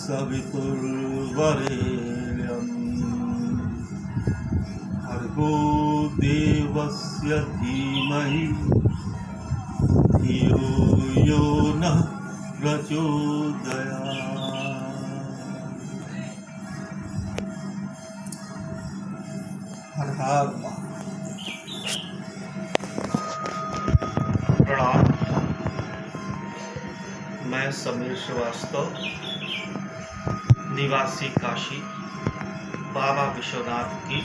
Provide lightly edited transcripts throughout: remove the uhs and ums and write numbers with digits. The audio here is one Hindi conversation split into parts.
सवितुर्वरेण्यं भर्गो देवस्य धीमहि धियो यो नः प्रचोदयात्। हर हर प्रणाम। मैं समीर श्रीवास्तव, निवासी काशी, बाबा विश्वनाथ की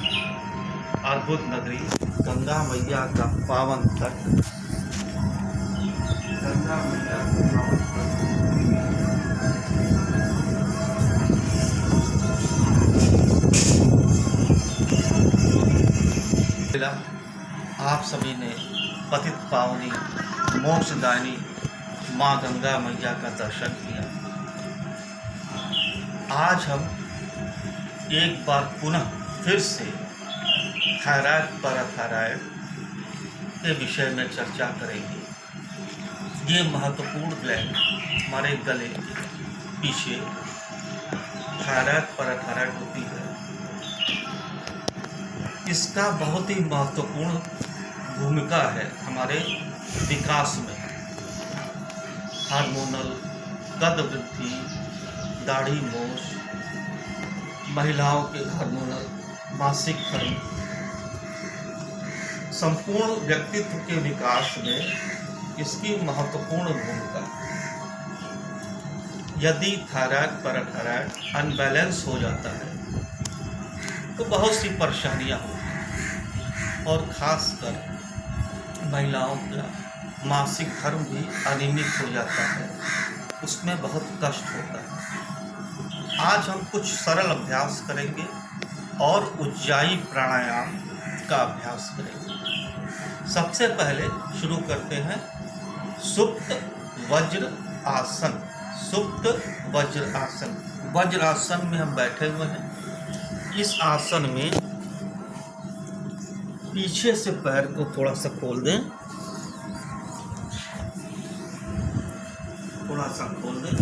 अद्भुत नगरी गंगा मैया का पावन तट, गंगा मैया का पावन तट। आप सभी ने पतित पावनी मोक्षदायिनी माँ गंगा मैया का दर्शन किया। आज हम एक बार पुनः फिर से थायराइड पैराथायराइड के विषय में चर्चा करेंगे। ये महत्वपूर्ण ग्लैंड हमारे गले के पीछे थायराइड पैराथायराइड होती है। इसका बहुत ही महत्वपूर्ण भूमिका है हमारे विकास में। हार्मोनल, कद वृद्धि, दाढ़ी मूंछ, महिलाओं के हार्मोनल, मासिक धर्म, संपूर्ण व्यक्तित्व के विकास में इसकी महत्वपूर्ण भूमिका। यदि थायराइड पैराथायराइड अनबैलेंस हो जाता है तो बहुत सी परेशानियां होती हैं, और खासकर महिलाओं का मासिक धर्म भी अनियमित हो जाता है, उसमें बहुत कष्ट होता है। आज हम कुछ सरल अभ्यास करेंगे और उज्जाई प्राणायाम का अभ्यास करेंगे। सबसे पहले शुरू करते हैं सुप्त वज्र आसन। सुप्त वज्र आसन, वज्रासन में हम बैठे हुए हैं। इस आसन में पीछे से पैर को थोड़ा सा खोल दें, थोड़ा सा खोल दें।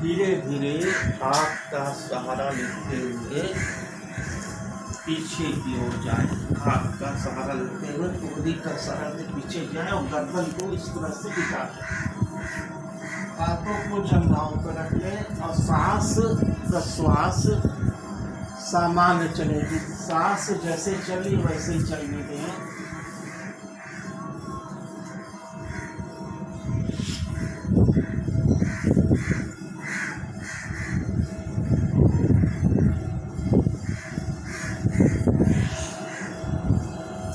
धीरे धीरे हाथ का सहारा लेते हुए पीछे की ओर जाएं। हाथ का सहारा लेते हुए उंगली का सहारा लेते पीछे जाएं और गर्दन को इस तरह से बिठा दें। हाथों को जंघाओं पर रख लें और सांस प्रश्वास सामान्य चलेगी। सांस जैसे चली वैसे ही चलने दें।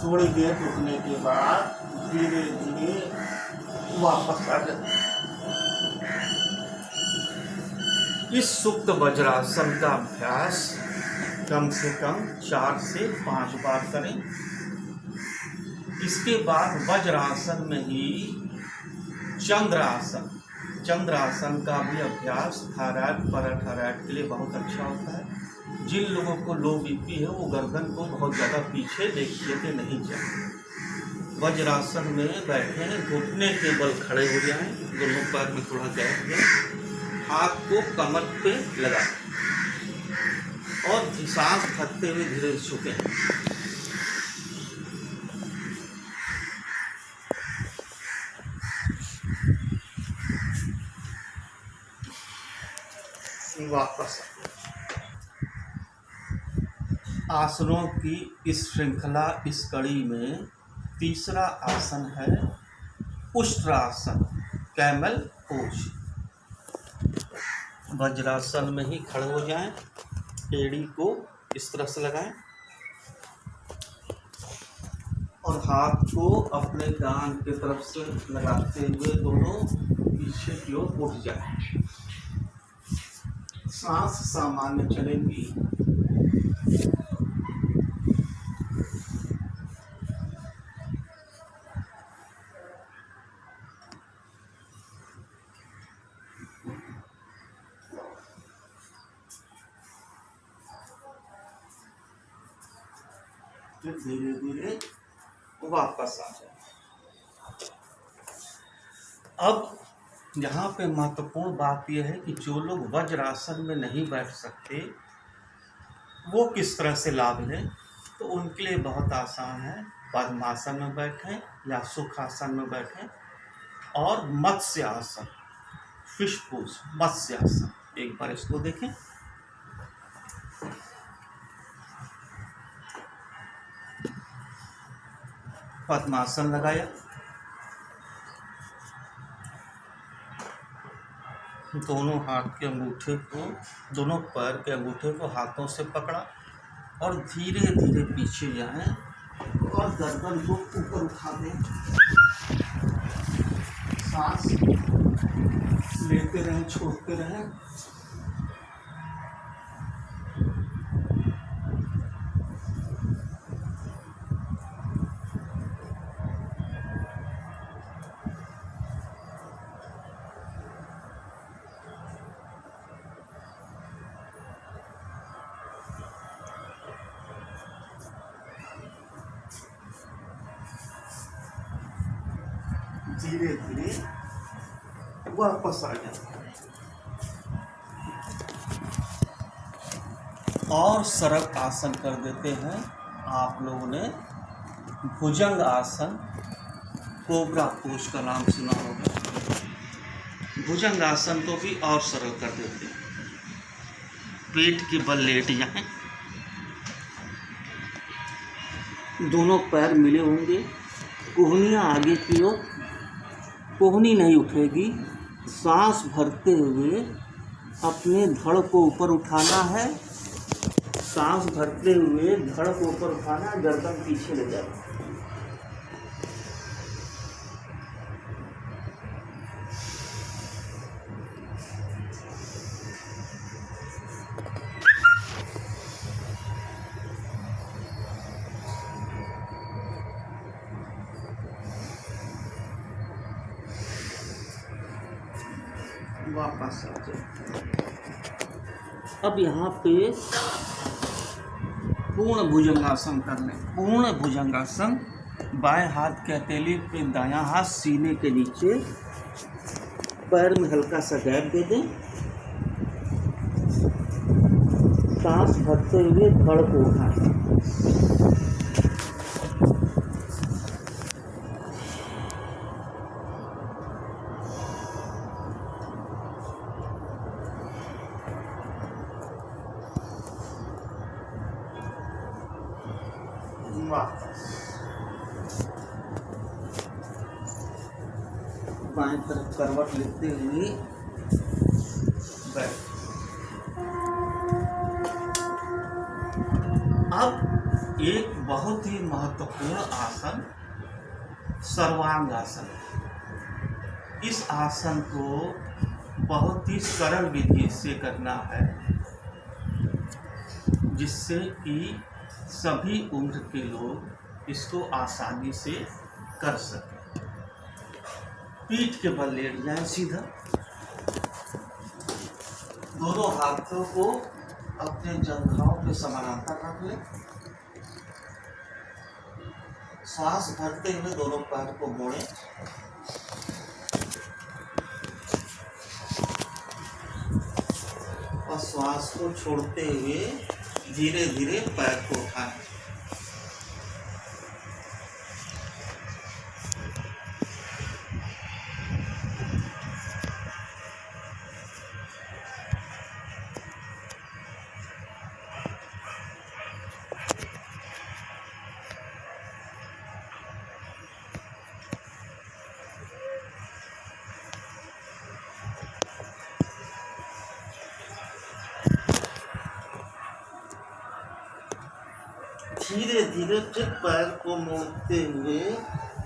थोड़ी देर रुकने के बाद धीरे धीरे वापस आ जाए। इस सुप्त वज्रासन का अभ्यास कम से कम 4 से 5 बार करें। इसके बाद वज्रासन में ही चंद्रासन, चंद्रासन का भी अभ्यास थायराइड पैराथायराइड के लिए बहुत अच्छा होता है। जिन लोगों को लो बीपी है वो गर्दन को बहुत ज़्यादा पीछे लेके नहीं जाए। वज्रासन में बैठे, घुटने के बल खड़े हो जाएं, दोनों पैर में थोड़ा गैप दें, हाथ को कमर पे लगाएं और सांस भरते हुए धीरे धीरे झुकें। वापस आसनों की इस श्रृंखला, इस कड़ी में तीसरा आसन है उष्ट्रासन, कैमल पोज। वज्रासन में ही खड़े हो जाएं, एड़ी को इस तरह से लगाएं और हाथ को अपने कान की तरफ से लगाते हुए दोनों पीछे की ओर उठ जाएं। सांस सामान्य चलेगी। फिर धीरे धीरे वापस आ जाए। अब यहाँ पे महत्वपूर्ण बात यह है कि जो लोग वज्रासन में नहीं बैठ सकते वो किस तरह से लाभ लें। तो उनके लिए बहुत आसान है, पद्मासन में बैठें या सुखासन में बैठें, और मत्स्य आसन, फिश पोज, मत्स्य आसन, एक बार इसको देखें। पद्मासन लगाया, दोनों हाथ के अंगूठे को, दोनों पैर के अंगूठे को हाथों से पकड़ा और धीरे धीरे पीछे जाएं और गर्दन को ऊपर उठा दें। सांस लेते रहें, छोड़ते रहें। धीरे धीरे वापस आ जाए और सरल आसन कर देते हैं। आप लोगों ने भुजंग आसन, कोबरा पोज का नाम सुना होगा। भुजंग आसन को भी और सरल कर देते हैं। पेट के बल लेट जाएं, दोनों पैर मिले होंगे, कोहनियाँ आगे की ओर, कोहनी नहीं उठेगी। सांस भरते हुए अपने धड़ को ऊपर उठाना है, सांस भरते हुए धड़ को ऊपर उठाना है, गर्दन पीछे ले जाना। वापस आ जाए। अब यहाँ पे पूर्ण भुजंगासन कर लें। पूर्ण भुजंगासन, बाएं हाथ के हथेली पे दायां हाथ सीने के नीचे, पैर में हल्का सा गैप दे दें, सांस भरते हुए धड़ को उठाएं। बाएं तरफ करवट लेते हुए बैठ। अब एक बहुत ही महत्वपूर्ण आसन सर्वांग आसन। इस आसन को बहुत ही सरल विधि से करना है, जिससे कि सभी उम्र के लोग इसको आसानी से कर सकें। पीठ के बल लेट जाएं सीधा, दोनों हाथों को अपने जंघाओं के समानांतर रख लें। सांस भरते हुए दोनों पैर को मोड़ें और श्वास को छोड़ते हुए धीरे धीरे पैर को उठाएं। धीरे धीरे फिर पैर को मोड़ते हुए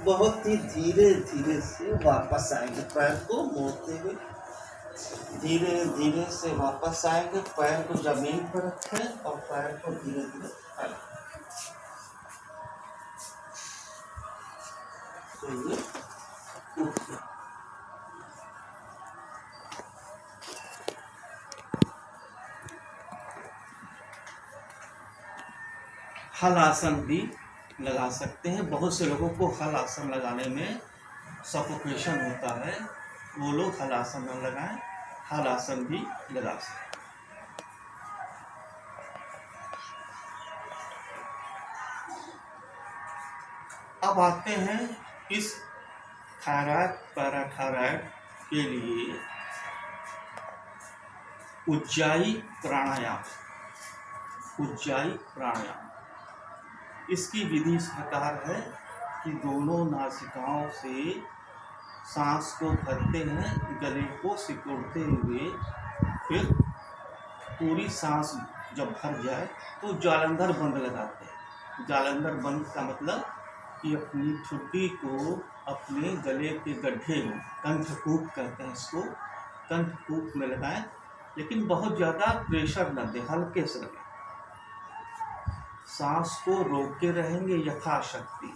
बहुत ही धीरे धीरे से वापस आएंगे। पैर को मोड़ते हुए धीरे धीरे से वापस आएंगे। पैर को जमीन पर रखें और पैर को धीरे धीरे उठाएं। तो ये उठ गया। हल आसन भी लगा सकते हैं। बहुत से लोगों को हल आसन लगाने में सफोकेशन होता है, वो लोग हलासन न लगाएं, हलासन भी लगा सकते। अब आते हैं इस थायराइड पैराथायराइड के लिए उज्जाई प्राणायाम। उज्जाई प्राणायाम, इसकी विधि इस प्रकार है कि दोनों नासिकाओं से सांस को भरते हैं, गले को सिकुड़ते हुए, फिर पूरी सांस जब भर जाए तो जालंधर बंद लगाते हैं। जालंधर बंद का मतलब कि अपनी ठुड्डी को अपने गले के गड्ढे में, कंठकूप कहते हैं इसको, कंठकूप में लगाएं, लेकिन बहुत ज़्यादा प्रेशर न दें, हल्के से लगाएं। सांस को रोके रहेंगे यथाशक्ति,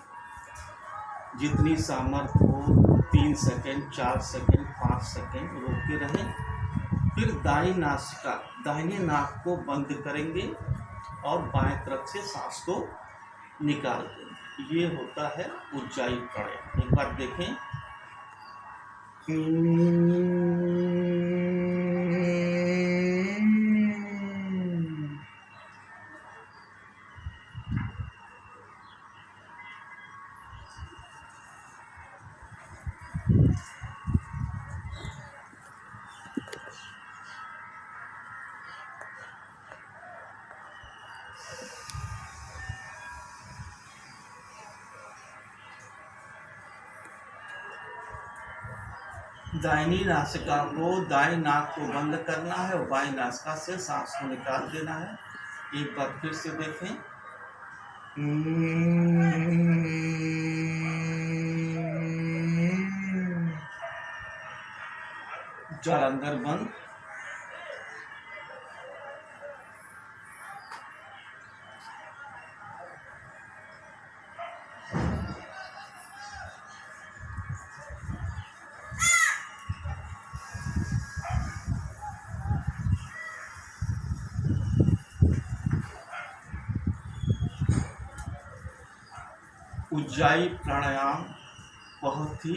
जितनी सामर्थ्य हो, 3 सेकंड, 4 सेकंड, 5 सेकंड रोके रहें। फिर दाहिनी नाक को बंद करेंगे और बाएं तरफ से सांस को निकाल देंगे। ये होता है उज्जाई प्राणायाम। एक बार देखें। दाहिनी नासिका को, दाएं नाक को बंद करना है और बाएं नासिका से सांस को निकाल देना है। एक बार फिर से देखें। जालंधर बंद। उज्जाई प्राणायाम बहुत ही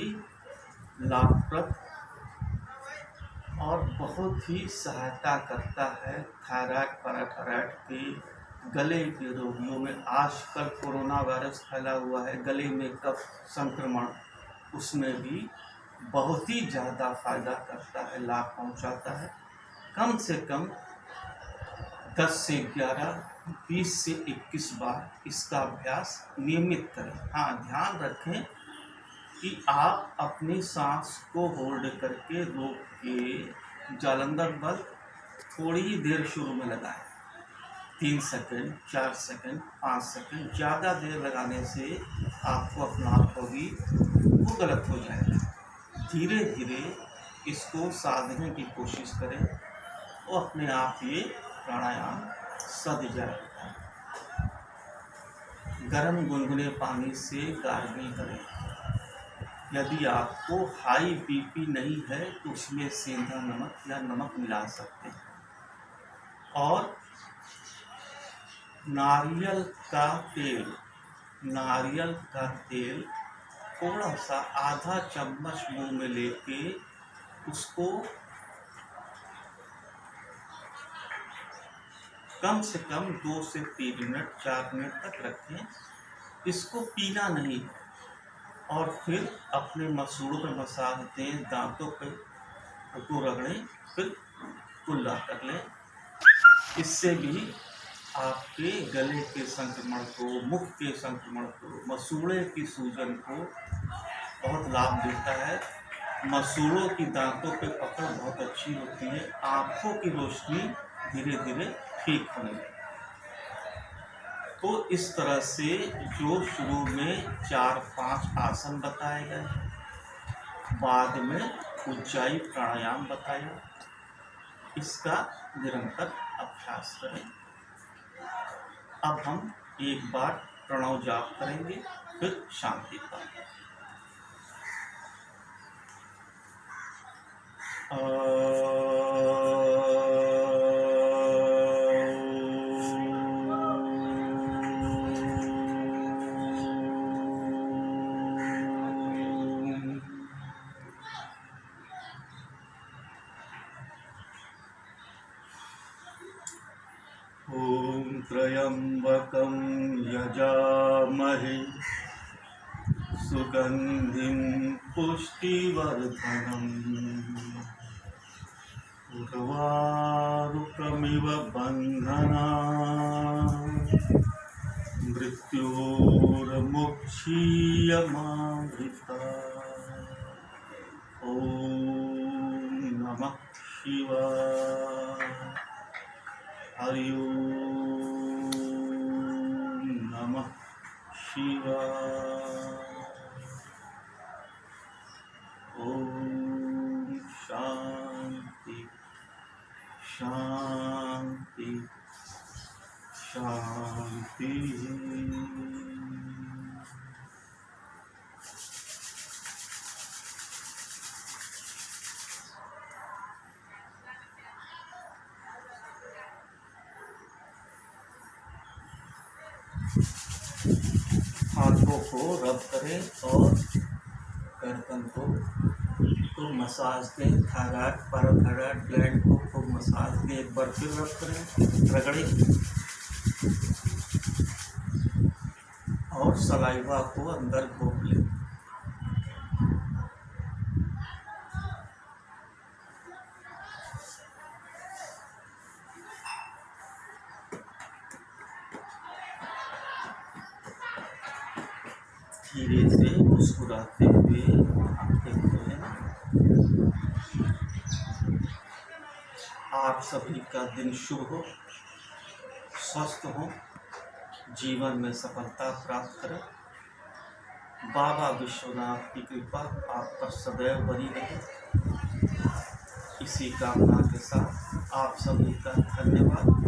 लाभप्रद और बहुत ही सहायता करता है थायराइड पैराथायराइड के गले के रोगियों में। आजकल कोरोना वायरस फैला हुआ है, गले में कफ संक्रमण, उसमें भी बहुत ही ज़्यादा फायदा करता है, लाभ पहुंचाता है। कम से कम 10 से 11, 20 से 21 बार इसका अभ्यास नियमित करें। हाँ, ध्यान रखें कि आप अपनी सांस को होल्ड करके रोक के जालंधर बल थोड़ी ही देर शुरू में लगाएं। 3 सेकंड, 4 सेकंड, 5 सेकंड। ज़्यादा देर लगाने से आपको अपना आप होगी, वो गलत हो जाएगा। धीरे धीरे इसको साधने की कोशिश करें, वो अपने आप ये प्राणायाम सध जाएगा। गर्म गुनगुने पानी से गार्गल करें। यदि आपको हाई बीपी नहीं है तो उसमें सेंधा नमक या नमक मिला सकते हैं। और नारियल का तेल थोड़ा सा, आधा चम्मच मुंह में लेके उसको कम से कम 2 से 3 मिनट, 4 मिनट तक रखें। इसको पीना नहीं, और फिर अपने मसूड़ों पर मसाज दें, दांतों पे को रगड़ें, फिर कुल्ला कर लें। इससे भी आपके गले के संक्रमण को, मुख के संक्रमण को, मसूड़े की सूजन को बहुत लाभ देता है। मसूड़ों की दांतों पे पकड़ बहुत अच्छी होती है। आँखों की रोशनी धीरे धीरे ठीक होने लगती है। तो इस तरह से जो शुरू में 4-5 आसन बताए गए, बाद में उज्जाई प्राणायाम बताया, इसका निरंतर अभ्यास करें। अब हम एक बार प्रणव जाप करेंगे, फिर शांति पाएंगे। त्र्यंबकं यजामहे सुगंधिं पुष्टिवर्धनम् उर्वारुकमिव बन्धनान् मृत्योर्मुक्षीयमामृता। ॐ नमः शिवाय। हरि ओम नमः शिवाय। ओम शांति शांति शांति। हाथों को रब करें और गर्दन को तो मसाज दें। थायराइड पैराथायराइड ग्लैंड को खूब मसाज दें। एक बार फिर रब करें, रगड़ें और सलाइवा को अंदर घोप लें। धीरे से मुस्कुराते हुए आंखें खोलें। आप सभी का दिन शुभ हो, स्वस्थ हो, जीवन में सफलता प्राप्त करें। बाबा विश्वनाथ की कृपा आप पर सदैव बनी रहे। इसी कामना के साथ आप सभी का धन्यवाद।